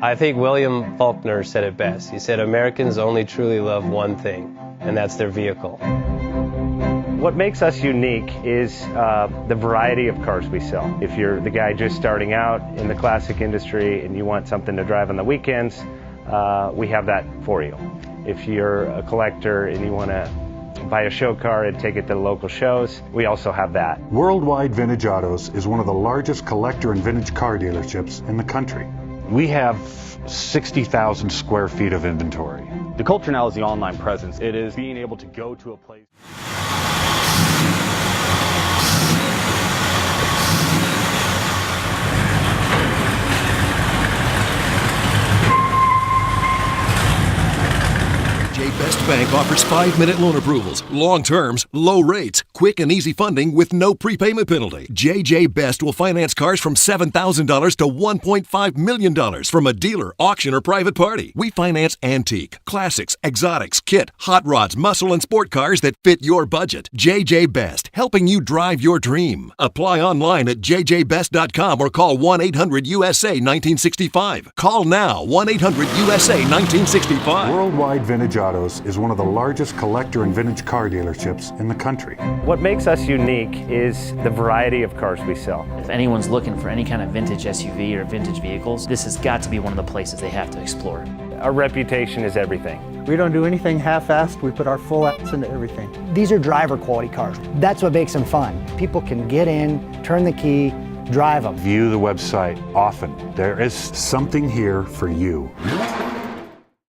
I think William Faulkner said it best. He said, Americans only truly love one thing, and that's their vehicle. What makes us unique is the variety of cars we sell. If you're the guy just starting out in the classic industry and you want something to drive on the weekends, we have that for you. If you're a collector and you want to buy a show car and take it to the local shows, we also have that. Worldwide Vintage Autos is one of the largest collector and vintage car dealerships in the country. We have 60,000 square feet of inventory. The culture now is the online presence. It is being able to go to a place. Best Bank offers 5-minute loan approvals, long terms, low rates, quick and easy funding with no prepayment penalty. JJ Best will finance cars from $7,000 to $1.5 million from a dealer, auction, or private party. We finance antique, classics, exotics, kit, hot rods, muscle, and sport cars that fit your budget. JJ Best, helping you drive your dream. Apply online at jjbest.com or call 1-800-USA-1965. Call now, 1-800-USA-1965. Worldwide Vintage Autos is one of the largest collector and vintage car dealerships in the country. What makes us unique is the variety of cars we sell. If anyone's looking for any kind of vintage SUV or vintage vehicles, this has got to be one of the places they have to explore. Our reputation is everything. We don't do anything half-assed. We put our full ass into everything. These are driver quality cars. That's what makes them fun. People can get in, turn the key, drive them. View the website often. There is something here for you.